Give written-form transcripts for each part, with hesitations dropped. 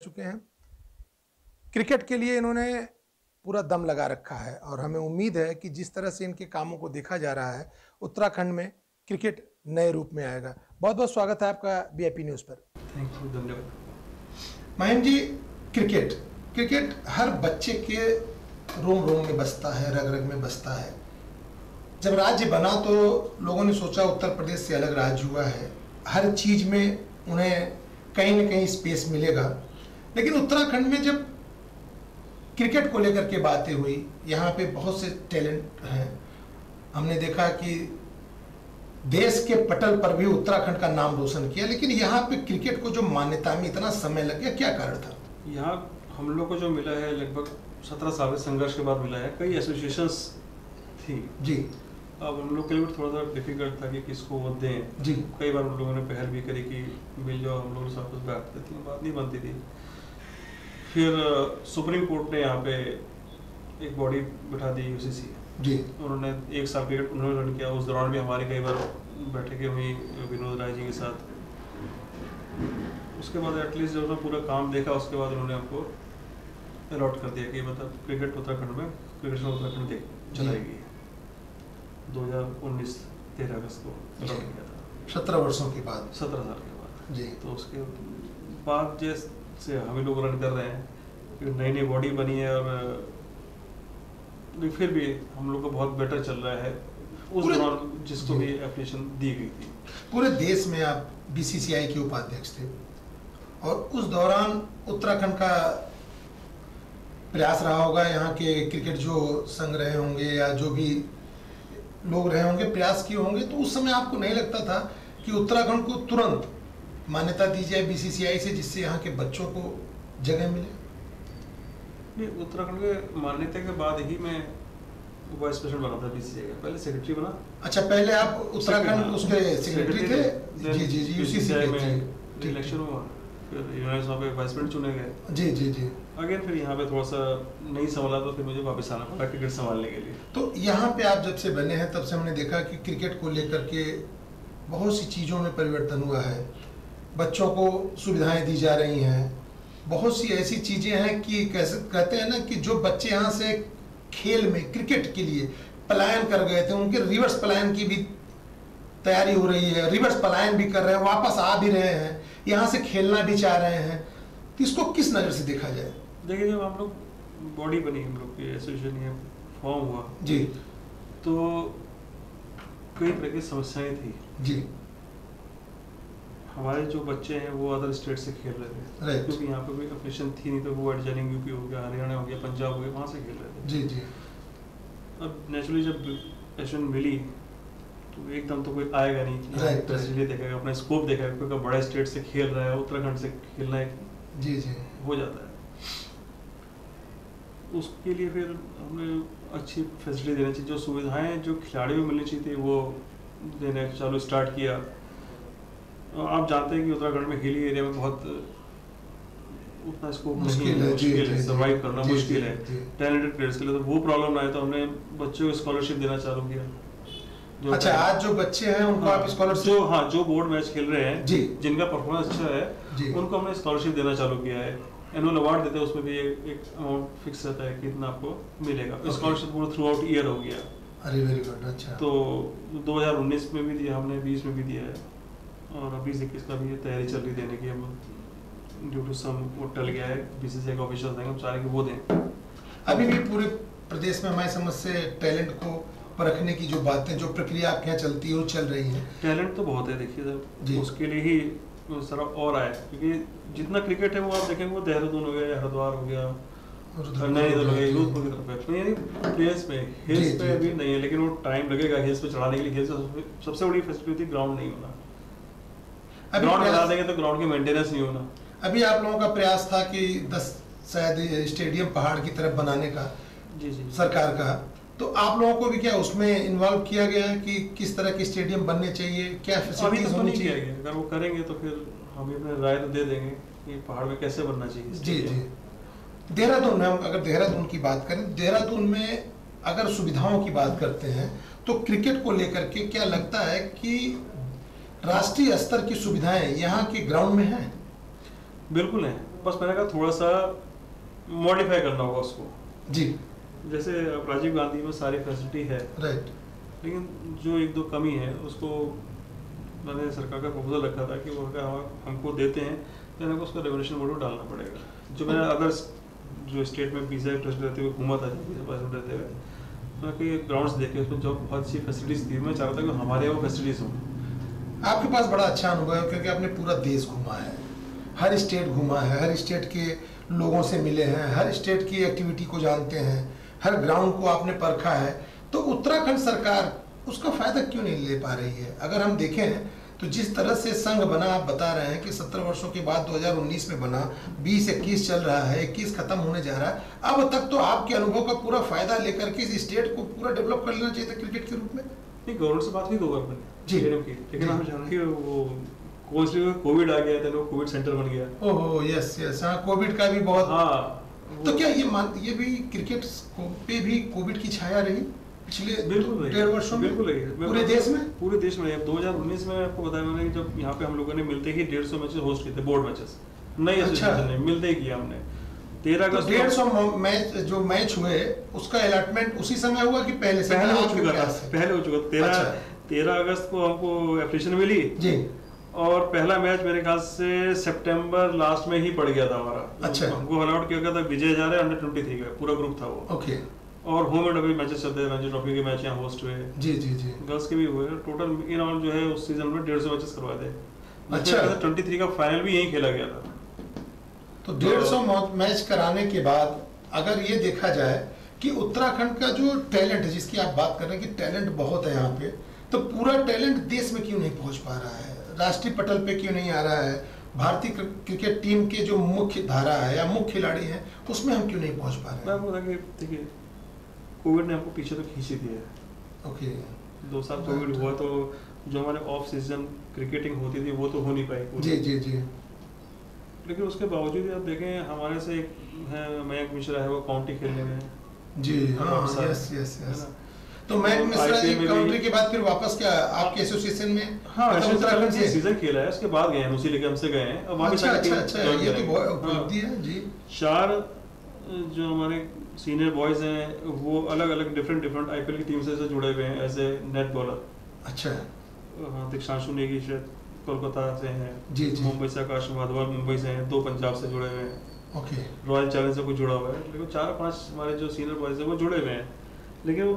चुके हैं। क्रिकेट के लिए इन्होंने पूरा दम लगा रखा है और हमें उम्मीद है कि जिस तरह से इनके कामों को देखा जा रहा है उत्तराखंड में क्रिकेट नए रूप में आएगा। बहुत बहुत स्वागत है आपका बीआईपी न्यूज़ पर। थैंक यू, धन्यवाद। महेंद्र जी, क्रिकेट क्रिकेट हर बच्चे के रोम रोम में बसता है, रग रग में बसता है। जब राज्य बना तो लोगों ने सोचा उत्तर प्रदेश से अलग राज्य हुआ है, हर चीज में उन्हें कहीं ना कहीं स्पेस मिलेगा। लेकिन उत्तराखंड में जब क्रिकेट को लेकर के बातें हुई, यहाँ पे बहुत से टैलेंट हैं। हमने देखा कि देश के पटल पर भी उत्तराखंड का नाम रोशन किया, लेकिन यहाँ पे क्रिकेट को जो मान्यता में इतना समय लग गया, क्या कारण था? यहाँ हम लोग को जो मिला है लगभग 17 साल के संघर्ष के बाद मिला है। कई एसोसिएशंस थी जी। अब हम लोग के लिए थोड़ा सा डिफिकल्ट था कि किसको वो दें जी। कई बार हम लोगों ने पहल भी करी कि मिल जाओ, हम लोग सब कुछ बैठते थे, बात नहीं बनती थी। फिर सुप्रीम कोर्ट ने यहाँ पे एक बॉडी बिठा दी, यूसीसी जी। उन्होंने 1 साल क्रिकेट उन्होंने रन किया। उस दौरान भी हमारी कई बार बैठकें हुई विनोद राय जी के साथ। उसके बाद एटलीस्ट जब उन्होंने पूरा काम देखा, उसके बाद उन्होंने हमको अलॉट कर दिया कि मतलब क्रिकेट उत्तराखंड में उत्तराखंड चलाएगी। 2019 13 अगस्त को अलॉट किया था, 17 वर्षों के बाद, 17 साल के बाद जी। तो उसके बाद जैसे हम लोग रन कर रहे हैं, नई नई बॉडी बनी है और फिर भी हम लोग को बहुत बेटर चल रहा है उस दौरान जिसको भी एप्लीकेशन दी गई थी। पूरे देश में आप बीसीसीआई के उपाध्यक्ष थे और उस दौरान उत्तराखंड का प्रयास रहा होगा, यहाँ के क्रिकेट जो संघ रहे होंगे या जो भी लोग रहे होंगे, प्रयास किए होंगे, तो उस समय आपको नहीं लगता था कि उत्तराखंड को तुरंत मान्यता दी जाए बीसीसीआई से, जिससे यहाँ के बच्चों को जगह मिले? उत्तराखंड के मान्यता के बाद ही मैं वाइस प्रेसिडेंट बना था बीसीसीआई का। पहले सेक्रेटरी बना। अच्छा, पहले आप उत्तराखंड उसके सेक्रेटरी थे? जी जी जी, यूसीसीआई में इलेक्शन हुआ, फिर यूनाइटेड पे वाइस प्रेसिडेंट चुने गए जी जी जी। अगेन फिर यहाँ पे थोड़ा सा नहीं संभाला तो फिर मुझे वापस आना पड़ा क्रिकेट संभालने के लिए। तो यहाँ पे आप जब से बने हैं तब से हमने देखा कि क्रिकेट को लेकर के बहुत सी चीज़ों में परिवर्तन हुआ है। बच्चों को सुविधाएं दी जा रही हैं, बहुत सी ऐसी चीज़ें हैं कि कैसे कहते हैं ना कि जो बच्चे यहाँ से खेल में क्रिकेट के लिए पलायन कर गए थे, उनके रिवर्स पलायन की भी तैयारी हो रही है, रिवर्स पलायन भी कर रहे हैं, वापस आ भी रहे हैं, यहाँ से खेलना भी चाह रहे हैं। तो इसको किस नज़र से देखा जाए? देखिए, जब हम लोग बॉडी बनी, हम लोग की एसोसिएशन फॉर्म हुआ जी, तो कई तरह की समस्याएं थी जी। हमारे जो बच्चे हैं वो अदर स्टेट से खेल रहे थे, क्योंकि यहाँ पे कोई एप्लीकेशन थी नहीं, तो वो एडजॉइनिंग यूपी हो गया, हरियाणा हो गया, पंजाब हो गया, वहाँ से खेल रहे थे जी जी। अब नेचुरली जब एप्लीकेशन मिली तो एकदम तो कोई आएगा नहीं, फैसिलिटी देखेगा, अपना स्कोप देखेगा, क्योंकि बड़ा स्टेट से खेल रहा है, उत्तराखंड से खेलना जी जी हो जाता है। उसके लिए फिर हमने अच्छी फैसिलिटी देनी चाहिए, जो सुविधाएं जो खिलाड़ियों को मिलनी चाहिए थी वो देने चालू स्टार्ट किया। आप जानते हैं कि उत्तराखंड में हिली एरिया में बहुत उतना स्कोप नहीं है, मुश्किल है, सर्वाइव करना मुश्किल है टैलेंटेड प्लेयर्स के लिए। तो वो प्रॉब्लम ना है तो हमने बच्चों को स्कॉलरशिप देना चालू किया। अच्छा, आज जो बच्चे हैं उनको आप स्कॉलरशिप, जो बोर्ड मैच खेल रहे हैं जी, जिनका परफॉर्मेंस अच्छा है, उनको हमने स्कॉलरशिप देना चालू किया है। एनुअल अवार्ड देते हैं, उसमें भी एक अमाउंट फिक्स रहता है कि इतना आपको मिलेगा। स्कॉलरशिप पूरा थ्रू आउट ईयर हो गया। अरे वेरी गुड। अच्छा, तो 2019 में भी दिया हमने, 20 में भी दिया है और अभी 21 का भी तैयारी चल रही देने की। हम ड्यू टू सम वो टल गया है, बीसीसीआई का ऑफिशियल देंगे, हम चाह रहे हैं कि वो दें। अभी भी पूरे प्रदेश में हमारी समझ से टैलेंट को परखने की जो बातें, जो प्रक्रिया आपके यहाँ चलती है, वो चल रही है। टैलेंट तो बहुत है, देखिए सर, उसके लिए ही सारा और आया, क्योंकि जितना क्रिकेट है वो आप देखेंगे वो देहरादून हो गया, हरिद्वार हो गया, नैनीताल हो गया, यूथपुर की तरफ है, यानी प्लेयर्स में, हिल्स पे अभी नहीं है, लेकिन वो टाइम लगेगा हिल्स पे चढ़ाने के लिए। हिल्स सबसे बड़ी फैसिलिटी होती है ग्राउंड नहीं होना, ग्राउंड बना देंगे तो ग्राउंड की मेंटेनेंस नहीं होना। अभी आप लोगों का प्रयास था कि 10 शायद स्टेडियम पहाड़ की तरफ बनाने का जी जी सरकार का, तो आप लोगों को भी क्या उसमें इन्वॉल्व किया गया है कि किस तरह के स्टेडियम बनने चाहिए, क्या फैसिलिटीज होनी चाहिए? अगर वो करेंगे तो फिर हम अपने राय तो दे देंगे कि पहाड़ में कैसे बनना चाहिए। जी जी। देहरादून में हम अगर देहरादून की बात करें, देहरादून में अगर सुविधाओं की बात करते हैं तो क्रिकेट को लेकर के क्या लगता है कि राष्ट्रीय स्तर की सुविधाएं यहाँ के ग्राउंड में हैं? बिल्कुल है, बस मैंने कहा थोड़ा सा मॉडिफाई करना होगा उसको जी। जैसे राजीव गांधी में सारी फैसिलिटी है, राइट, लेकिन जो एक दो कमी है उसको मैंने सरकार का प्रपोजल रखा था कि वो हमको देते हैं तो इनको उसका रेवोल्यूशन मोड डालना पड़ेगा। जो मैंने अदर्स जो स्टेट में वीजा प्रेसिडेंट रहते हुए घूमा था, प्रेसिडेंट रहते हुए मैं कई ग्राउंड्स देखे, उसमें जो बहुत अच्छी फैसिलिटीज थी, मैं चाहता था कि हमारे यहाँ वो फैसिलिटीज हों। आपके पास बड़ा अच्छा अनुभव है क्योंकि आपने पूरा देश घूमा है, हर स्टेट घूमा है, हर स्टेट के लोगों से मिले हैं, हर स्टेट की एक्टिविटी को जानते हैं, हर ग्राउंड को आपने परखा है। तो उत्तराखंड सरकार उसका फायदा क्यों नहीं ले पा रही है? अगर हम देखें तो जिस तरह से संघ बना, आप बता रहे हैं कि 17 वर्षों के बाद 2019 में बना, 20-21 चल रहा है, 21 खत्म होने जा रहा है, अब तक तो आपके अनुभव का पूरा फायदा लेकर के इस स्टेट को पूरा डेवलप कर लेना चाहिए था क्रिकेट के रूप में। नहीं, गवर्नमेंट से बात हुई दो बार जी, लेकिन हम जानते हैं वो कोविड आ गया था, वो कोविड सेंटर बन गया। ओहो यस यस, हाँ कोविड का भी बहुत। हाँ, तो क्या ये भी क्रिकेट पे भी कोविड की छाया रही पिछले 1.5 वर्षों में? बिल्कुल रही, पूरे देश में? पूरे देश में। 2019 में आपको बताया मैंने, जब यहाँ पे हम लोगों ने मिलते ही 150 मैचेस होस्ट किए थे, बोर्ड मैचेस, नई एसोसिएशन ने मिलते ही किया हमने। 13 अगस्त 150 मैच जो मैच हुए उसका अलॉटमेंट उसी समय हुआ कि पहले से? पहले हो चुका था। 13 अगस्त को हमको एप्लीकेशन मिली जी, और पहला मैच मेरे ख्याल से सितंबर लास्ट में ही पड़ गया था हमारा। अच्छा, हमको अलॉट किया गया था विजय हजारे अंडर-23 का पूरा ग्रुप था वो। ओके। और होम एंड अवे मैचेस चलते थे, रणजी ट्रॉफी के मैच यहाँ होस्ट हुए। जी जी जी, गर्ल्स के भी हुए। टोटल इन ऑल जो है उस सीजन में 150 मैचेस करवाए थे। अच्छा, 23 का फाइनल भी यहीं खेला गया था। तो 150 मैच कराने के बाद अगर ये देखा जाए कि उत्तराखंड का जो टैलेंट है, जिसकी आप बात कर रहे हैं कि टैलेंट बहुत है यहाँ पे, तो पूरा टैलेंट देश में क्यों नहीं पहुंच पा रहा है? राष्ट्रीय पटल पे क्यों नहीं आ रहा है? भारतीय क्रिकेट टीम के जो मुख्य धारा है या मुख्य खिलाड़ी हैं उसमें हम क्यों नहीं पहुंच पा रहे हैं? मैं आपको बता कि देखिए, कोविड ने हमको पीछे तो खींच ही दिया है। ओके, 2 साल कोविड हुआ तो जो हमारे ऑफ सीजन क्रिकेटिंग होती थी वो तो हो नहीं पाई। जी जी जी। लेकिन उसके बावजूद आप देखें, हमारे से एक है मयंक मिश्रा है, वो काउंटी खेलने में जी। हाँ यस यस यस। तो मयंक मिश्रा एक काउंट्री के बाद फिर वापस क्या आपके एसोसिएशन में? हाँ, उत्तराखंड से सीजन खेला है, उसके बाद गए हैं, उसी लेके हमसे गए हैं। अब अच्छा अच्छा अच्छा, ये तो बहुत उपलब्धि है जी। 4 जो हमारे सीनियर बॉयज हैं वो अलग अलग डिफरेंट आईपीएल की टीम से जुड़े हुए हैं एज ए नेट बॉलर। अच्छा। हाँ, दीक्षांशु नेगी शायद कोलकाता से हैं जी जी। मुंबई से आकाश वाधवाल मुंबई से हैं, 2 पंजाब से जुड़े हुए हैं। ओके। रॉयल चैलेंज से कोई जुड़ा हुआ है, लेकिन 4-5 हमारे जो सीनियर बॉयज हैं वो जुड़े हुए हैं। लेकिन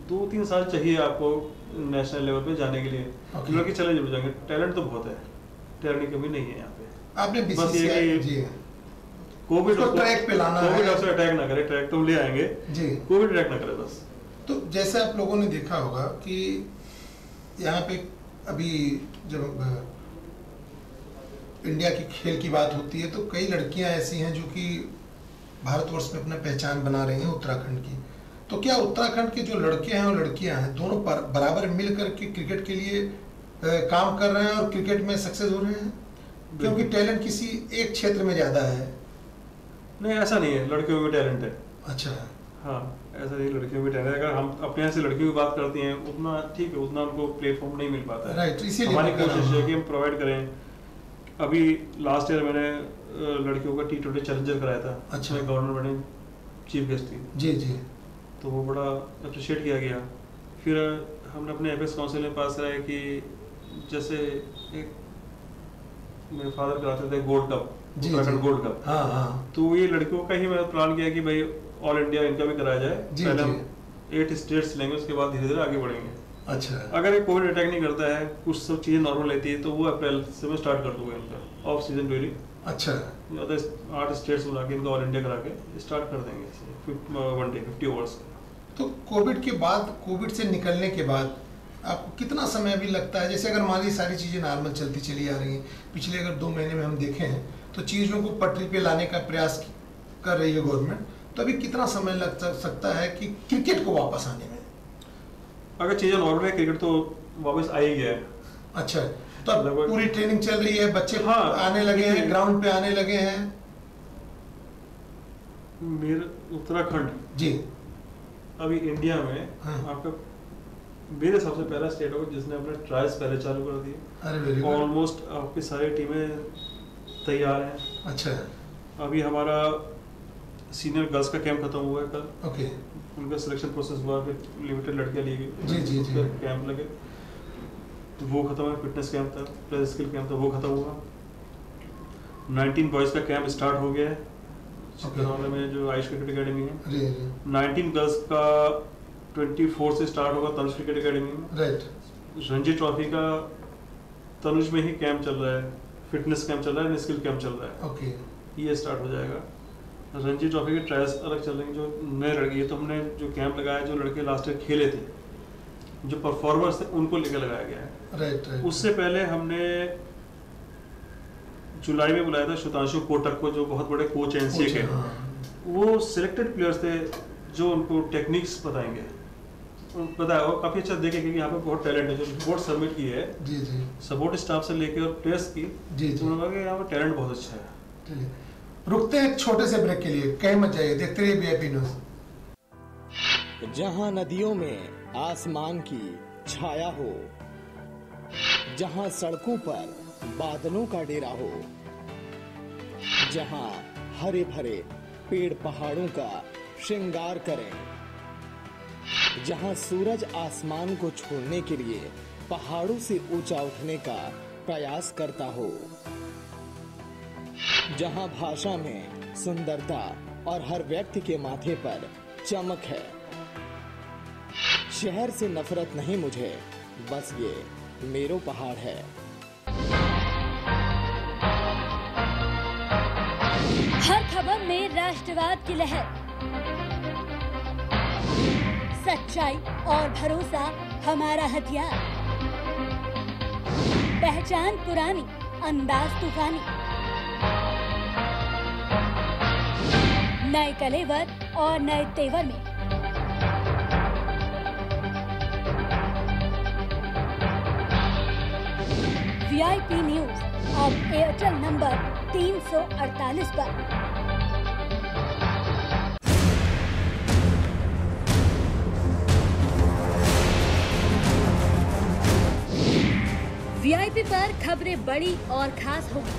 2-3 साल चाहिए आपको नेशनल लेवल पे जाने के लिए। लड़के चले जुड़ जाएंगे, टैलेंट तो बहुत है, टैलेंट की कमी नहीं है यहाँ पे। आपने बस ये जी कोविड को ट्रैक पे लाना है, कोविड उससे अटैक ना करे, ट्रैक तो ले आएंगे जी, कोविड अटैक ना करे बस। तो जैसे आप लोगों ने देखा होगा कि यहाँ पे अभी जब इंडिया की खेल की बात होती है तो कई लड़कियां ऐसी हैं जो कि भारतवर्ष में अपना पहचान बना रही हैं उत्तराखंड की। तो क्या उत्तराखंड के जो लड़के हैं और लड़कियां हैं दोनों बराबर मिल करके क्रिकेट के लिए काम कर रहे हैं और क्रिकेट में सक्सेस हो रहे हैं? क्योंकि टैलेंट किसी एक क्षेत्र में ज़्यादा है। नहीं, ऐसा नहीं है, लड़कियों में टैलेंट है। अच्छा। हाँ, ऐसा नहीं, लड़कियों में टैलेंट है। अगर हम अपने यहाँ से लड़कियों की बात करते हैं उतना ठीक है, उतना उनको प्लेटफॉर्म नहीं मिल पाता है। राइट, इसीलिए हमारी कोशिश है कि हम प्रोवाइड करें। अभी लास्ट ईयर मैंने लड़कियों का T20 चैलेंजर कराया था। अच्छा। गवर्नर बने चीफ गेस्ट थी जी जी, तो वो बड़ा अप्रिशिएट किया गया। फिर हमने अपने एपेक्स काउंसिल में पास कराया कि जैसे एक मेरे फादर कराते थे gold cup, Uttarakhand gold cup. हाँ हाँ, तो ये लड़कियों का ही मैंने प्लान किया कि भाई ऑल इंडिया इनका भी कराया जाए। पहले हम 8 स्टेट्स लेंगे, उसके बाद धीरे धीरे आगे बढ़ेंगे। अच्छा। अगर ये कोविड अटैक नहीं करता है, कुछ सब चीज़ें नॉर्मल रहती है, तो वो अप्रैल से मैं स्टार्ट कर दूंगा इनका ऑफ सीजन ड्यूरिंग। अच्छा। 8 स्टेट्स बुला के इनका ऑल इंडिया करा के स्टार्ट कर देंगे 1 डे 50 ओवर्स। तो कोविड के बाद, कोविड से निकलने के बाद आपको कितना समय अभी लगता है? जैसे अगर मान ली सारी चीज़ें नॉर्मल चलती चली आ रही हैं, पिछले अगर 2 महीने में हम देखें तो चीज़ों को पटरी पे लाने का प्रयास कर रही है गवर्नमेंट, तो अभी कितना समय लग सकता है कि क्रिकेट को वापस आने में? अगर चीज़ें नॉर्मल है, क्रिकेट तो वापस आ ही गया है। अच्छा, तो अब पूरी ट्रेनिंग चल रही है, बच्चे आने लगे हैं, ग्राउंड पे आने लगे हैं। मेरे उत्तराखंड जी अभी इंडिया में आपका मेरे सबसे पहला स्टेट होगा जिसने अपने ट्रायल्स पहले चालू कर दिए। अरे वेरी गुड। ऑलमोस्ट आपकी सारी टीमें तैयार हैं। अच्छा। अभी हमारा सीनियर गर्ल्स का कैंप खत्म हुआ है कल। ओके। उनका सिलेक्शन प्रोसेस हुआ, फिर लिमिटेड लड़कियाँ ली गई। जी जी जी। कैंप लगे तो वो खत्म है, फिटनेस कैंप था, प्लस स्किल कैंप था, वो खत्म हुआ। 19 बॉयज़ का कैंप स्टार्ट हो गया है चिकनौला में, जो आयुष क्रिकेट अकेडमी है। 19 गर्ल्स का 24 से स्टार्ट होगा तनुज क्रिकेट अकेडमी में। राइट। रणजी ट्रॉफी का तनुज में ही कैंप चल रहा है, फिटनेस कैंप चल रहा है, स्किल कैंप चल रहा है। ओके। ये स्टार्ट हो जाएगा। रणजी ट्रॉफी के ट्रायल्स अलग चल रहे हैं। जो नए लड़के, ये तो हमने जो कैंप लगाया, जो लड़के लास्ट ईयर खेले थे, जो परफॉर्मर्स थे, उनको लेकर लगाया गया है। राइट। उससे पहले हमने जुलाई में बुलाया था सुतांशु कोटक को, जो बहुत बड़े कोच एनसीए के। वो सिलेक्टेड प्लेयर्स थे जो उनको टेक्निक्स बताएंगे। बताया वो काफ़ी अच्छा देखे कि यहाँ पे बहुत टैलेंट है। जो रिपोर्ट सबमिट की है जी जी सपोर्ट स्टाफ से लेके और प्लेयर्स की, जी जी, उन्होंने कहा कि यहाँ पे टैलेंट बहुत अच्छा है। चलिए रुकते हैं एक छोटे से ब्रेक के लिए, कहीं मत जाइए, देखते रहिए वीआईपी न्यूज़। जहाँ नदियों में आसमान की छाया हो, जहाँ सड़कों पर बादलों का डेरा हो, जहाँ हरे भरे पेड़ पहाड़ों का श्रृंगार करें, जहाँ सूरज आसमान को छोड़ने के लिए पहाड़ों से ऊंचा उठने का प्रयास करता हो, जहाँ भाषा में सुंदरता और हर व्यक्ति के माथे पर चमक है। शहर से नफरत नहीं मुझे, बस ये मेरो पहाड़ है। हर खबर में राष्ट्रवाद की लहर, सच्चाई और भरोसा हमारा हथियार, पहचान पुरानी, अंदाज तूफानी, नए कलेवर और नए तेवर में। वीआईपी न्यूज अब एयरटेल नंबर 348 पर। वीआईपी पर खबरें बड़ी और खास होगी,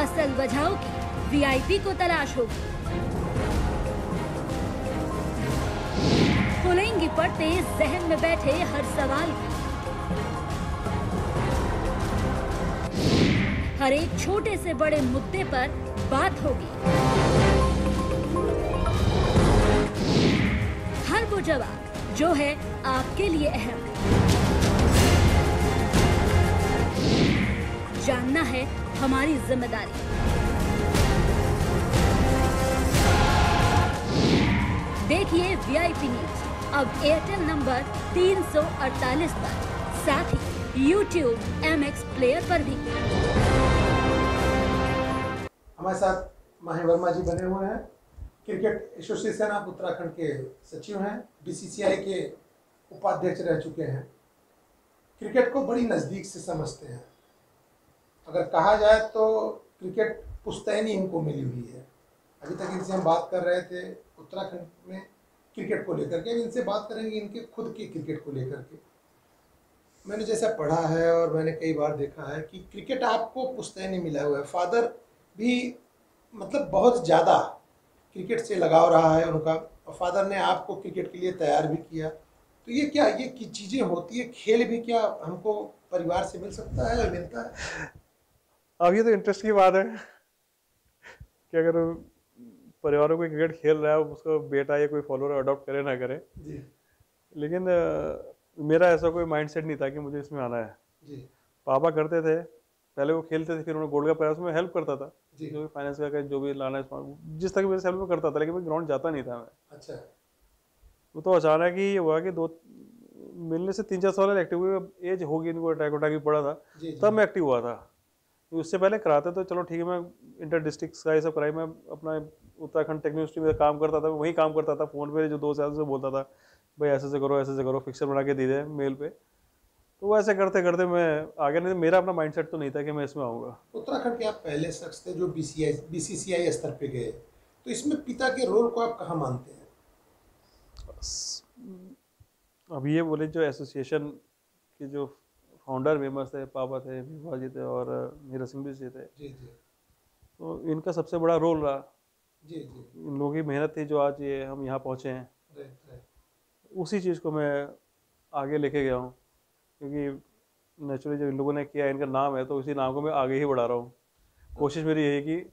असल वजहों की वीआईपी को तलाश होगी, खुलेंगी पड़ते जहन में बैठे हर सवाल की, हर एक छोटे से बड़े मुद्दे पर बात होगी, हर वो जवाब जो है आपके लिए अहम। जानना है हमारी जिम्मेदारी। देखिए वीआईपी न्यूज अब एयरटेल नंबर 348 पर, साथ ही YouTube MX प्लेयर पर भी। हमारे साथ माही वर्मा जी बने हुए हैं, क्रिकेट एसोसिएशन ऑफ उत्तराखंड के सचिव हैं, बीसीसीआई के उपाध्यक्ष रह चुके हैं, क्रिकेट को बड़ी नज़दीक से समझते हैं। अगर कहा जाए तो क्रिकेट पुश्तैनी इनको मिली हुई है। अभी तक इनसे हम बात कर रहे थे उत्तराखंड में क्रिकेट को लेकर के, इनसे बात करेंगे इनके खुद के क्रिकेट को लेकर के। मैंने जैसा पढ़ा है और मैंने कई बार देखा है कि क्रिकेट आपको पुश्तैनी मिला हुआ है। फादर भी मतलब बहुत ज़्यादा क्रिकेट से लगाव रहा है उनका, और फादर ने आपको क्रिकेट के लिए तैयार भी किया। तो ये क्या, ये की चीज़ें होती है, खेल भी क्या हमको परिवार से मिल सकता है, मिलता है? अब ये तो इंटरेस्ट की बात है कि अगर परिवारों को क्रिकेट खेल रहा है, उसको बेटा या कोई फॉलोअर अडॉप्ट करे ना करे जी। लेकिन मेरा ऐसा कोई माइंडसेट नहीं था कि मुझे इसमें आना है जी। पापा करते थे, पहले वो खेलते थे, फिर उन्होंने गोल्ड का प्रयास में हेल्प करता था जी। जो भी फाइनेंस का जो भी लाना है, जिस तक मेरे से हेल्प में करता था, लेकिन मैं ग्राउंड जाता नहीं था मैं। अच्छा। वो तो अचानक ही ये हुआ कि मिलने से 3-4 साल एक्टिव हुए, एज होगी इनको, अटैक उटैक भी पड़ा था तब मैं एक्टिव हुआ था। उससे पहले कराते तो चलो ठीक है, मैं इंटर डिस्ट्रिक्ट का ये सब कराई, मैं अपना उत्तराखंड टेक्निकल यूनिवर्सिटी में काम करता था, वहीं काम करता था, फ़ोन पे जो 2 साल से बोलता था भाई ऐसे से करो, ऐसे से करो, फिक्सर बना के दे दे मेल पे। तो वो ऐसे करते करते मैं आगे, नहीं मेरा अपना माइंडसेट तो नहीं था कि मैं इसमें आऊँगा। उत्तराखंड के आप पहले शख्स थे जो बीसीसीआई स्तर पे गए, तो इसमें पिता के रोल को आप कहाँ मानते हैं? अब ये बोले जो एसोसिएशन के जो फाउंडर मेंबर्स थे, पापा थे, विभा जी थे और नीरज सिंह जी थे। जी जी। तो इनका सबसे बड़ा रोल रहा। जी जी। इन लोगों की मेहनत थी जो आज ये हम यहाँ पहुँचे हैं। Right right. उसी चीज़ को मैं आगे लेके गया हूँ, क्योंकि नेचुरली जो इन लोगों ने किया, इनका नाम है, तो उसी नाम को मैं आगे ही बढ़ा रहा हूँ। कोशिश मेरी यही है कि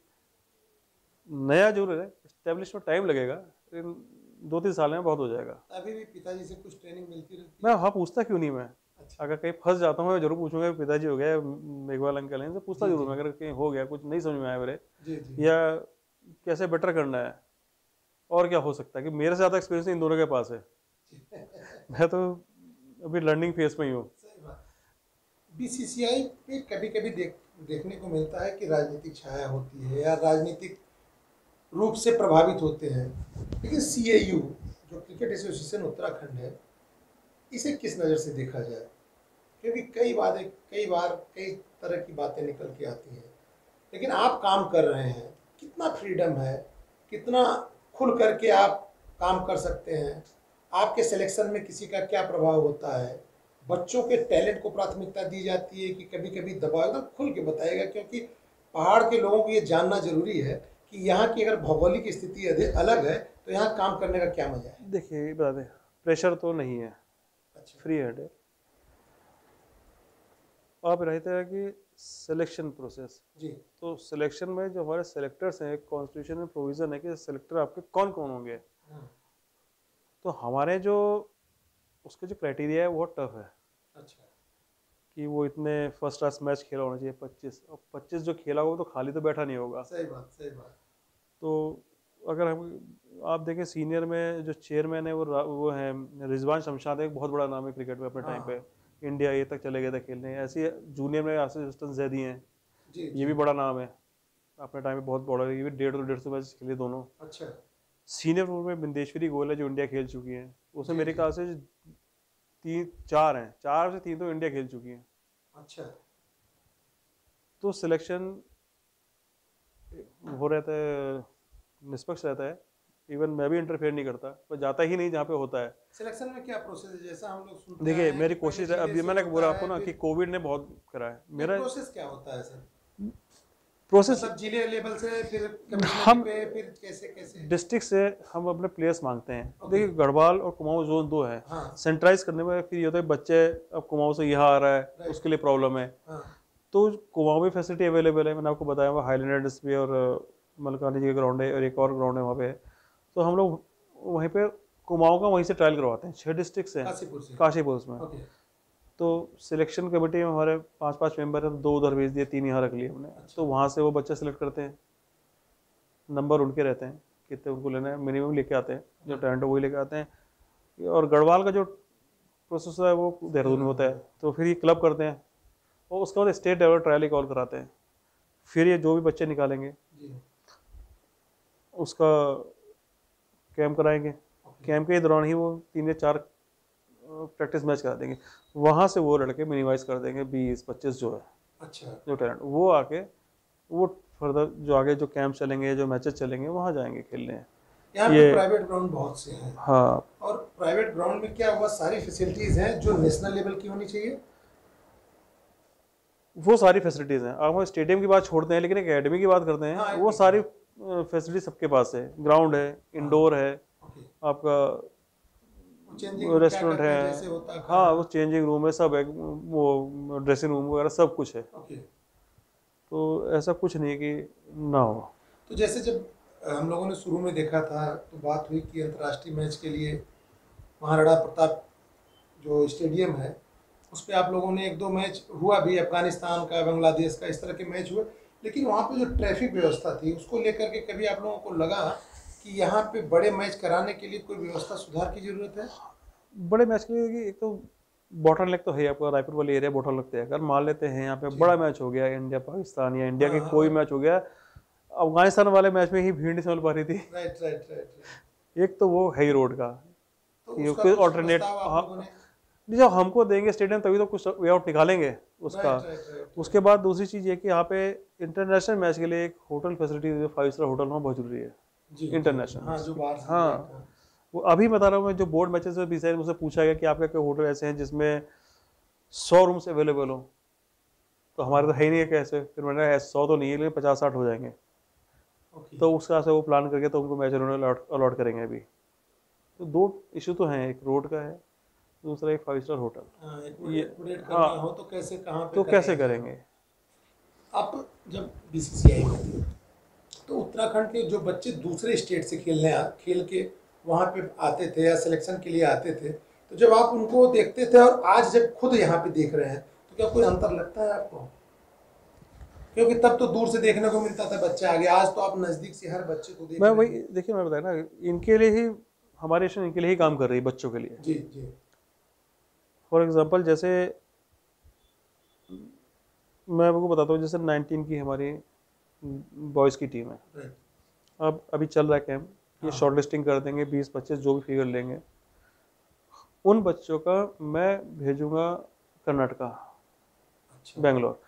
नया जो है इस्टेब्लिश में टाइम लगेगा, लेकिन 2-3 साल में बहुत हो जाएगा। अभी भी पिताजी से कुछ ट्रेनिंग मिलती रहती है? मैं हाँ पूछता क्यों नहीं मैं। अच्छा। अगर कहीं फंस जाता हूँ मैं जरूर पूछूंगा पिताजी हो गया, मेघवाल अंकल हैं, तो पूछता जी, जरूर जी। मैं, अगर कहीं हो गया कुछ नहीं समझ में आया मेरे, जी जी। या कैसे बेटर करना है और क्या हो सकता है, कि मेरे से ज़्यादा एक्सपीरियंस इन दोनों के पास है। मैं तो अभी लर्निंग फेज में ही हूँ। सही बात। बीसीसीआई पे कभी कभी देखने को मिलता है कि राजनीतिक छाया होती है या राजनीतिक रूप से प्रभावित होते हैं, लेकिन CAU जो क्रिकेट एसोसिएशन उत्तराखंड है, इसे किस नज़र से देखा जाए? क्योंकि कई बार कई तरह की बातें निकल के आती हैं, लेकिन आप काम कर रहे हैं, कितना फ्रीडम है, कितना खुल करके आप काम कर सकते हैं, आपके सिलेक्शन में किसी का क्या प्रभाव होता है, बच्चों के टैलेंट को प्राथमिकता दी जाती है कि कभी कभी दबाव, एकदम खुल के बताइएगा, क्योंकि पहाड़ के लोगों को ये जानना जरूरी है कि यहाँ की अगर भौगोलिक स्थिति अलग है तो यहाँ काम करने का क्या मजा है। देखिए बता दें, प्रेशर तो नहीं है। अच्छा। फ्री हैंड है। आप रहते हैं कि सिलेक्शन प्रोसेस जी। तो सिलेक्शन में जो हमारे सेलेक्टर्स हैं, कॉन्स्टिट्यूशन में प्रोविजन है कि सेलेक्टर आपके कौन कौन होंगे। तो हमारे जो उसके जो क्राइटेरिया है वो टफ है। अच्छा। कि वो इतने फर्स्ट क्लास मैच खेला होना चाहिए 25, और 25 जो खेला होगा तो खाली तो बैठा नहीं होगा। सही बात सही बात। तो अगर हम आप देखें सीनियर में जो चेयरमैन है वो है रिजवान शमशाद, एक बहुत बड़ा नाम है क्रिकेट में अपने टाइम पे, इंडिया ए तक चले गए थे खेलने। ऐसे जूनियर में आसिफ हसन जैदी हैं, ये भी बड़ा नाम है अपने टाइम पे, बहुत बड़ा, ये भी 150 मैच खेले दोनों। अच्छा। सीनियर में बिंदेश्वरी गोयल है जो इंडिया खेल चुकी है, उसमें मेरे ख्याल से 4 हैं, 4 से 3 तो इंडिया खेल चुकी हैं। अच्छा। तो सिलेक्शन हो रहता है, निष्पक्ष रहता है। इवन मैं भी इंटरफेयर नहीं करता, पर जाता ही नहीं जहाँ पे होता है। सिलेक्शन में क्या प्रोसेस है, जैसा हम लोग सुनते हैं? देखिए मेरी कोशिश है, अभी मैंने बोला आपको ना कि कोविड ने बहुत करा है। मेरा प्रोसेस क्या होता है सर? प्रोसेस मतलब जिले लेवल से फिर हम पे फिर कैसे डिस्ट्रिक्ट से हम अपने प्लेयर्स मांगते हैं। देखिए गढ़वाल और कुमाऊं जोन 2 है। सेंट्राइज करने में फिर ये होता है बच्चे अब कुमाऊं से यहाँ आ रहा है, उसके लिए प्रॉब्लम है। तो कुमाऊं में फैसिलिटी अवेलेबल है, मैंने आपको बताया हुआ हाईलैंडर्स भी, और मलकानी जी का ग्राउंड है और एक और ग्राउंड है वहाँ पे। तो हम लोग वहीं पे कुमाऊं का वहीं से ट्रायल करवाते हैं। 6 डिस्ट्रिक्ट से, काशीपुर में। तो सिलेक्शन कमेटी में हमारे 5-5 मेंबर हैं, तो 2 उधर भेज दिए, 3 यहाँ रख लिए हमने। तो वहाँ से वो बच्चे सेलेक्ट करते हैं, नंबर उनके रहते हैं कितने उनको लेना है, मिनिमम लेके आते हैं, जो टैलेंट है वही लेके आते हैं। और गढ़वाल का जो प्रोसेस है वो देहरादून में होता है। तो फिर ये क्लब करते हैं और उसके बाद स्टेट लेवल ट्रायल कॉल कराते हैं। फिर ये जो भी बच्चे निकालेंगे उसका कैंप कराएंगे। कैंप के दौरान ही वो 3 या 4 प्रैक्टिस मैच करा देंगे। वहाँ से वो लड़के मिनिमाइज कर देंगे 20-25 जो है। अच्छा। जो टैलेंट वो आके वो फर्दर जो आगे जो कैंप चलेंगे, जो मैचेस चलेंगे, वहाँ जाएंगे खेलने। यहाँ पे प्राइवेट ग्राउंड बहुत से हैं। हाँ। और प्राइवेट ग्राउंड में क्या हुआ, सारी फैसिलिटीज हैं जो नेशनल लेवल की होनी चाहिए? वो सारी फैसिलिटीज हैं। आप स्टेडियम की बात छोड़ते हैं, लेकिन एकेडमी की बात करते हैं। हाँ, वो सारी फैसिलिटी सबके पास है। ग्राउंड है, इंडोर है, आपका रेस्टोरेंट है, हाँ वो चेंजिंग रूम है, सब है, वो ड्रेसिंग रूम वगैरह सब कुछ है। तो ऐसा कुछ नहीं कि ना हो। तो जैसे जब हम लोगों ने शुरू में देखा था तो बात हुई कि अंतर्राष्ट्रीय मैच के लिए महाराणा प्रताप जो स्टेडियम है उस पर आप लोगों ने 1-2 मैच हुआ भी, अफगानिस्तान का, बांग्लादेश का, इस तरह के मैच हुए, लेकिन वहाँ पे जो ट्रैफिक व्यवस्था थी उसको लेकर के कभी आप लोगों को लगा कि यहाँ पे बड़े मैच कराने के लिए कोई व्यवस्था सुधार की जरूरत है? बड़े मैच के लिए एक तो बॉटल नेक तो है आपका, रायपुर वाले एरिया बॉटल लगते हैं। अगर मान लेते हैं यहाँ पे बड़ा मैच हो गया, इंडिया पाकिस्तान या इंडिया के कोई मैच हो गया, अफगानिस्तान वाले मैच में ही भीड़ नहीं समझ पा रही थी। राइट। एक तो वो है ही रोड का, तो ऑल्टरनेट जब हमको देंगे स्टेडियम तभी तो कुछ वे आउट निकालेंगे उसका। उसके बाद दूसरी चीज़ ये कि यहाँ पे इंटरनेशनल मैच के लिए एक होटल फैसिलिटी 5 स्टार होटल होना बहुत जरूरी है। इंटरनेशनल, हाँ वो अभी बता रहा हूँ मैं, जो बोर्ड मैचेस में भी मुझसे पूछा गया कि आपके क्या होटल ऐसे हैं जिसमें 100 रूम्स अवेलेबल हो, तो हमारे तो है ही नहीं है कैसे, फिर मैंने 100 तो नहीं है लेकिन 50-60 हो जाएंगे। तो उसका से वो प्लान करके तो उनको मैच उन्होंने अलॉट करेंगे अभी। तो 2 इशू तो हैं, एक रोड का है, दूसरा एक 5 स्टार होटल। ये हाँ हो तो कैसे, कहाँ पे तो कैसे करेंगे? अब जब बीसीसीआई में थी तो उत्तराखंड के जो बच्चे दूसरे स्टेट से खेल के वहाँ पे आते थे या सिलेक्शन के लिए आते थे, तो जब आप उनको देखते थे और आज जब खुद यहाँ पे देख रहे हैं तो क्या कोई अंतर लगता है आपको? क्योंकि तब तो दूर से देखने को मिलता था बच्चे आगे, आज तो आप नजदीक से हर बच्चे को देख मैं वही देखिए, मैं बताया ना, इनके लिए ही हमारे नेशन इनके लिए ही काम कर रही है, बच्चों के लिए। जी जी। फॉर एग्जांपल जैसे मैं आपको बताता हूँ, जैसे 19 की हमारी बॉयज़ की टीम है, अब अभी चल रहा है कैंप, ये शॉर्ट लिस्टिंग कर देंगे, 20-25 जो भी फिगर लेंगे, उन बच्चों का मैं भेजूंगा कर्नाटका, बेंगलोर,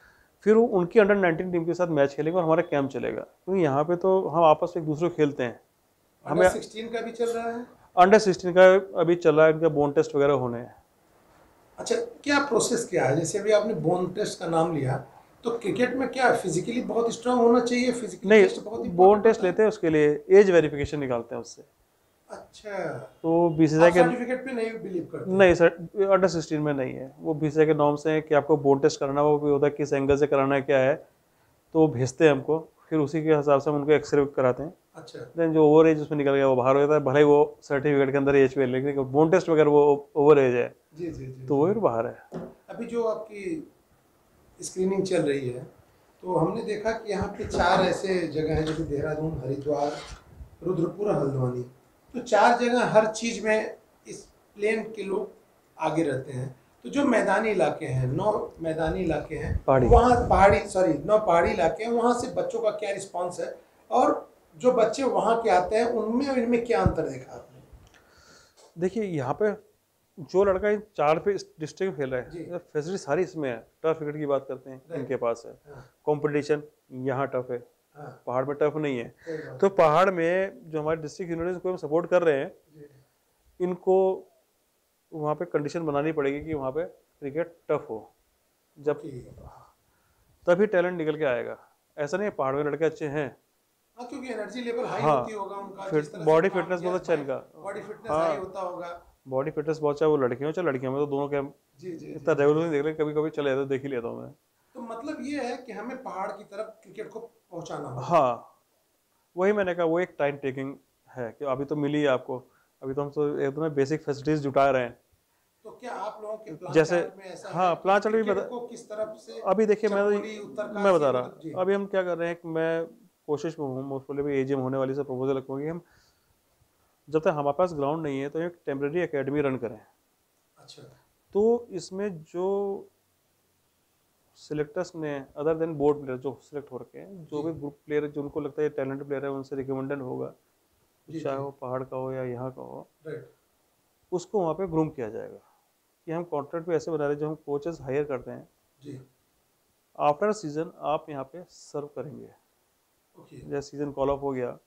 फिर वो उनकी अंडर 19 टीम के साथ मैच खेलेंगे और हमारा कैंप चलेगा, क्योंकि यहाँ पे तो हम आपस में एक दूसरे को खेलते हैं। हमें 16 का भी चल रहा है, अंडर 16 का अभी चल रहा है, इनका बोन टेस्ट वगैरह होने हैं। अच्छा, क्या प्रोसेस क्या है? जैसे अभी आपने बोन टेस्ट का नाम लिया, तो क्रिकेट में क्या फिजिकली बहुत स्ट्रांग होना चाहिए? फिजिकली नहीं, टेस्ट बहुत बोन टेस्ट लेते हैं, उसके लिए एज वेरिफिकेशन निकालते हैं उससे। अच्छा, तो बीसीसीआई के सर्टिफिकेट पे नहीं बिलीव करते? नहीं सर, अंडर 16 में नहीं है, वो बीसीसीआई के नॉर्म्स हैं कि आपको बोन टेस्ट कराना, वो भी होता है किस एंगल से कराना है, क्या है, तो वो भेजते हैं हमको, फिर उसी के हिसाब से हम उनको एक्सरे कराते हैं। अच्छा, देन जो ओवर एज उसमें निकल गया वो बाहर हो जाता है, भले ही वो सर्टिफिकेट के अंदर एज पे, लेकिन बोन टेस्ट वगैरह वो ओवर एज है, जी जी जी, तो वो फिर बाहर है। अभी जो आपकी स्क्रीनिंग चल रही है, तो हमने देखा कि यहाँ पे 4 ऐसे जगह हैं, जैसे देहरादून, हरिद्वार, रुद्रपुर, हल्द्वानी, तो 4 जगह हर चीज़ में इस प्लेन के लोग आगे रहते हैं। तो जो मैदानी इलाके हैं, 9 मैदानी इलाके हैं, वहाँ 9 पहाड़ी इलाके हैं, वहाँ से बच्चों का क्या रिस्पॉन्स है, और जो बच्चे वहाँ के आते हैं उनमें और इनमें क्या अंतर देखा आपने? देखिए, यहाँ पे जो लड़का इन 4 पे डिस्ट्रिक्ट खेल रहा है, फैसिलिटी सारी इसमें है। टर्फ क्रिकेट की बात करते हैं, इनके पास है। कंपटीशन यहाँ टफ है, पहाड़ में टफ नहीं है। तो पहाड़ में जो हमारे डिस्ट्रिक्ट यूनिवर्सिटी को हम सपोर्ट कर रहे हैं, इनको वहाँ पे कंडीशन बनानी पड़ेगी कि वहाँ पे क्रिकेट टफ हो, जब तभी टैलेंट निकल के आएगा। ऐसा नहीं है पहाड़ में लड़के अच्छे हैं, क्योंकि एनर्जी लेवल हाई होती होगा उनका, बॉडी फिटनेस बहुत अच्छा इनका, बॉडी फिटनेस हाई होता होगा, बॉडी फिटनेस बहुत, चाहे वो लड़के हो चाहे लड़कियां, में तो दोनों के इतना रेगुलर नहीं देख रहे, कभी कभी चले जाते, देख ही लेता हूँ मैं। तो मतलब ये है कि हमें पहाड़ की तरफ क्रिकेट को पहुंचाना होगा। हाँ, वही मैंने कहा, वो एक टाइम टेकिंग है कि अभी तो मिली है आपको, अभी तो हम तो एकदम बेसिक फैसिलिटीज जुटा रहे हैं। तो क्या आप लोगों के प्लान जैसे में ऐसा हाँ, प्लान चार्ट भी बता, किस तरफ से? अभी देखिए मैं बता रहा, अभी हम क्या कर रहे हैं, मैं कोशिश में हूँ, मोस्टली भी एजीएम होने वाली से प्रपोजल रखूँगी, हम जब तक हमारे पास ग्राउंड नहीं है तो एक टेम्परेरी एकेडमी रन करें। अच्छा, तो इसमें जो सिलेक्टर्स ने अदर देन बोर्ड प्लेयर जो सिलेक्ट हो रखे हैं, जो भी ग्रुप प्लेयर जो उनको लगता है टैलेंट प्लेयर है, उनसे रिकमेंडेड होगा, चाहे वो पहाड़ का हो या यहाँ का हो, उसको वहाँ पे ग्रूम किया जाएगा। कि हम कॉन्ट्रैक्ट पे ऐसे बना रहे हैं, जो हम कोचेस हायर करते हैं जी, आफ्टर सीजन आप यहाँ पे सर्व करेंगे। जैसे सीजन कॉल ऑफ हो गया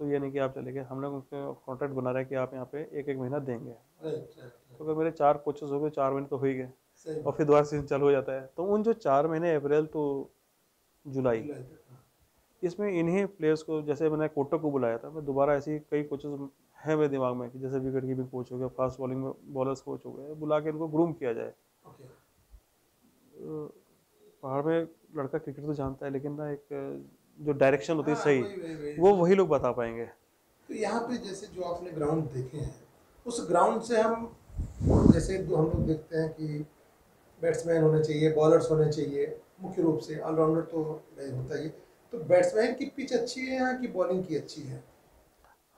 तो ये नहीं कि आप चले गए, हम लोग उनके कॉन्ट्रैक्ट बना रहे हैं कि आप यहाँ पे 1-1 महीना देंगे। तो अगर मेरे 4 कोचेस हो गए, 4 महीने तो हो ही गए, और फिर दोबारा सीजन चालू हो जाता है। तो उन जो 4 महीने अप्रैल टू जुलाई, इसमें इन्हीं प्लेयर्स को, जैसे मैंने कोटक को बुलाया था, मैं दोबारा ऐसी कई कोचेस हैं मेरे दिमाग में कि जैसे विकेट कीपिंग कोच हो गया, फास्ट बॉलिंग में बॉलर्स कोच हो गए, बुला के इनको ग्रूम किया जाए। पहाड़ में लड़का क्रिकेट तो जानता है, लेकिन ना एक जो डायरेक्शन होती है सही, वो वही लोग बता पाएंगे। तो यहाँ पे जैसे जो आपने ग्राउंड देखे हैं, उस ग्राउंड से हम जैसे हम लोग देखते हैं कि बैट्समैन होने चाहिए, बॉलर्स होने चाहिए, मुख्य रूप से ऑलराउंडर तो नहीं होता ही। तो बैट्समैन की पिच अच्छी है यहाँ की बॉलिंग की अच्छी है?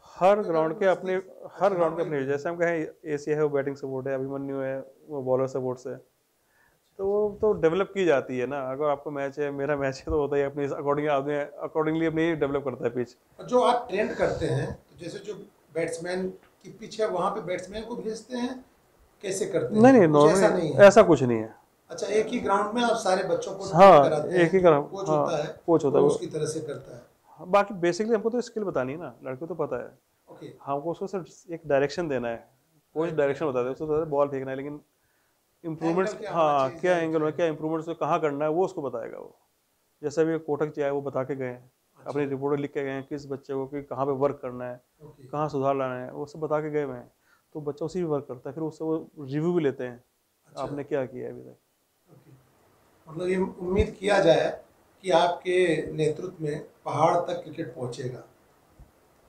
हर ग्राउंड के अपने जैसे हम कहें एशिया है वो बैटिंग सपोर्ट है, अभिमन्यु है वो बॉलर सपोर्ट से, तो वो तो डेवलप की जाती है ना। अगर आपको मैच है, मेरा मैच है, तो होता है अपने अकॉर्डिंगली अपनी डेवलप करता है पिच। जो आप ट्रेंड करते हैं, तो जैसे जो बैट्समैन की पिच है वहाँ पे बैट्समैन को भेजते हैं, कैसे करते हैं? नहीं, नॉर्मली ऐसा कुछ नहीं है। अच्छा, एक ही ग्राउंड में आप सारे बच्चों को कराते हैं? एक ही ग्राउंड, कोच होता है, उसकी तरह से करता है। बाकी बेसिकली हमको तो स्किल बतानी है ना, लड़के तो पता है, हमको उसको सिर्फ एक डायरेक्शन देना है। कोच डायरेक्शन बताते हैं, उसको बॉल फेंकना है, लेकिन इम्प्रूवमेंट्स, हाँ क्या एंगल है, क्या इम्प्रूवमेंट्स कहाँ करना है, वो उसको बताएगा वो। जैसे अभी कोटक जी आए, वो बता के गए हैं, अपनी रिपोर्ट लिख के गए हैं किस बच्चे को कि कहाँ पे वर्क करना है, कहाँ सुधार लाना है, वो सब बता के गए हुए हैं। तो बच्चा उसी पे वर्क करता है, फिर उससे वो रिव्यू भी लेते हैं, आपने क्या किया है अभी तक। मतलब ये उम्मीद किया जाए कि आपके नेतृत्व में पहाड़ तक क्रिकेट पहुंचेगा।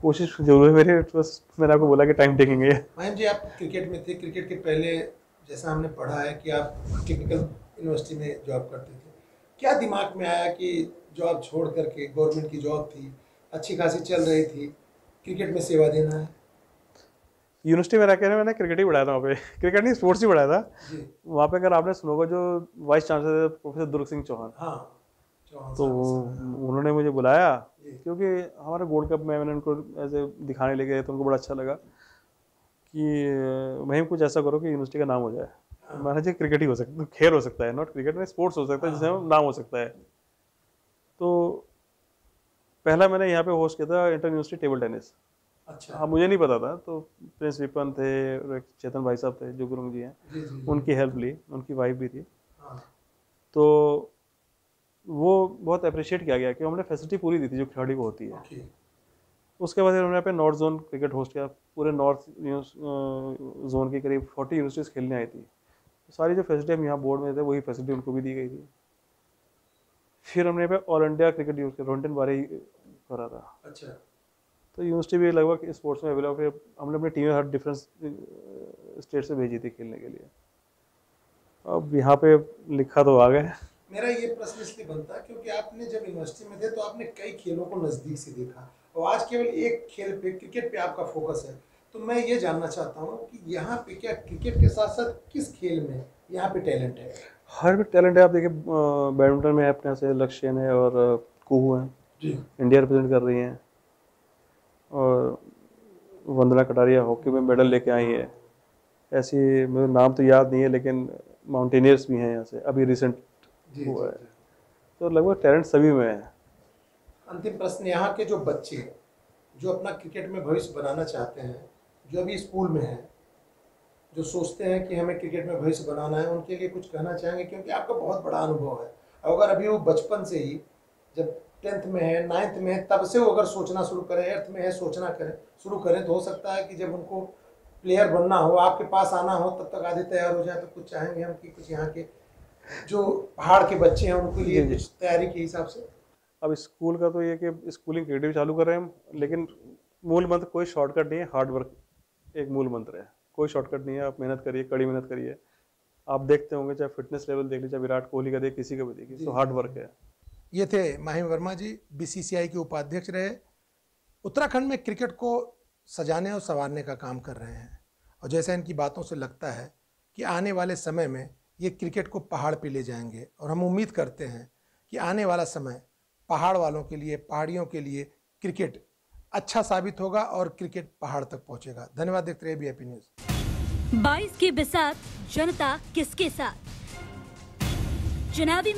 कोशिश जरूर है मेरे, बस मैंने आपको बोला कि टाइम टेकिंग है। महेंद्र जी, आप क्रिकेट में थे, क्रिकेट के पहले जैसा हमने पढ़ा है कि आप टेक्निकल यूनिवर्सिटी में जॉब करते थे, क्या दिमाग में आया कि जॉब छोड़ करके, गवर्नमेंट की जॉब थी, अच्छी खासी चल रही थी, क्रिकेट में सेवा देना है? यूनिवर्सिटी में रहकर मैंने क्रिकेट ही पढ़ाया था, वहाँ पे क्रिकेट नहीं स्पोर्ट्स ही पढ़ाया था वहाँ पे। अगर आपने सुना होगा जो वाइस चांसलर प्रोफेसर दुर्ग सिंह चौहान, हाँ, तो उन्होंने मुझे बुलाया क्योंकि हमारे गोल्ड कप में मैंने उनको ऐसे दिखाने ले गए तो उनको बड़ा अच्छा लगा कि महिम कुछ ऐसा करो कि यूनिवर्सिटी का नाम हो जाए। मैंने जी क्रिकेट ही हो सकता है, खेल हो सकता है, नॉट क्रिकेट में स्पोर्ट्स हो सकता है जिससे नाम हो सकता है। तो पहला मैंने यहाँ पे होस्ट किया था इंटर यूनिवर्सिटी टेबल टेनिस। अच्छा। हाँ, मुझे नहीं पता था, तो प्रिंस विपन थे और चेतन भाई साहब थे जो गुरुंग जी हैं, उनकी हेल्प ली, उनकी वाइफ भी थी। तो वो बहुत अप्रिशिएट किया गया कि हमने फैसिलिटी पूरी दी थी जो खिलाड़ी को होती है। उसके बाद उन्होंने पे नॉर्थ जोन क्रिकेट होस्ट किया, पूरे नॉर्थ जोन की करीब 40 यूनिवर्सिटीज़ खेलने आई थी। सारी जो फैसिलिटी हम यहाँ बोर्ड में थे वही फैसिलिटी उनको भी दी गई थी। फिर हमने पे ऑल इंडिया क्रिकेट यूज किया, रोहनटेन बारे करा था। अच्छा। तो यूनिवर्सिटी भी लगभग स्पोर्ट्स में अवेलेबल, फिर हमने अपनी टीमें हर डिफरेंट स्टेट से भेजी थी खेलने के लिए। अब यहाँ पे लिखा तो आ गए। मेरा ये प्रश्न इसलिए बनता है क्योंकि आपने जब यूनिवर्सिटी में थे तो आपने कई खेलों को नज़दीक से देखा और आज केवल एक खेल पे, क्रिकेट पे आपका फोकस है। तो मैं ये जानना चाहता हूँ कि यहाँ पे क्या क्रिकेट के साथ साथ किस खेल में यहाँ पे टैलेंट है? हर भी टैलेंट है। आप देखिए बैडमिंटन में अपने से लक्ष्यन है और कुहू है जी, इंडिया रिप्रेजेंट कर रही हैं, और वंदना कटारिया हॉकी में मेडल लेके आई है। ऐसी मुझे नाम तो याद नहीं है लेकिन माउंटेनियर्स भी हैं यहाँ से, अभी रिसेंट हुआ है। तो लगभग टैलेंट सभी में है। अंतिम प्रश्न, यहाँ के जो बच्चे जो अपना क्रिकेट में भविष्य बनाना चाहते हैं, जो अभी स्कूल में हैं, जो सोचते हैं कि हमें क्रिकेट में भविष्य बनाना है, उनके लिए कुछ कहना चाहेंगे? क्योंकि आपका बहुत बड़ा अनुभव है। अगर अभी वो बचपन से ही, जब 10th में है, 9th में है, तब से वो अगर सोचना शुरू करें, 8th में है सोचना शुरू करें, तो हो सकता है कि जब उनको प्लेयर बनना हो, आपके पास आना हो, तब तक आधे तैयार हो जाए। तो कुछ चाहेंगे हम कि कुछ यहाँ के जो पहाड़ के बच्चे हैं उनके लिए कुछ तैयारी के हिसाब से? अब स्कूल का तो ये कि स्कूलिंग क्रिकेटिव चालू कर रहे हैं हम, लेकिन मूल मंत्र कोई शॉर्टकट नहीं है, हार्ड वर्क एक मूल मंत्र है। कोई शॉर्टकट नहीं है, आप मेहनत करिए, कड़ी मेहनत करिए। आप देखते होंगे चाहे फिटनेस लेवल देख लीजिए, चाहे विराट कोहली का देख, किसी का भी देखिए, तो हार्ड वर्क है। ये थे महिम वर्मा जी, BCCI के उपाध्यक्ष रहे, उत्तराखंड में क्रिकेट को सजाने और संवारने का काम कर रहे हैं। और जैसा इनकी बातों से लगता है कि आने वाले समय में ये क्रिकेट को पहाड़ पे ले जाएंगे, और हम उम्मीद करते हैं कि आने वाला समय पहाड़ वालों के लिए, पहाड़ियों के लिए क्रिकेट अच्छा साबित होगा और क्रिकेट पहाड़ तक पहुंचेगा। धन्यवाद। देखते रहिए VIP न्यूज़। 22 की बिसात जनता किसके साथ? चुनावी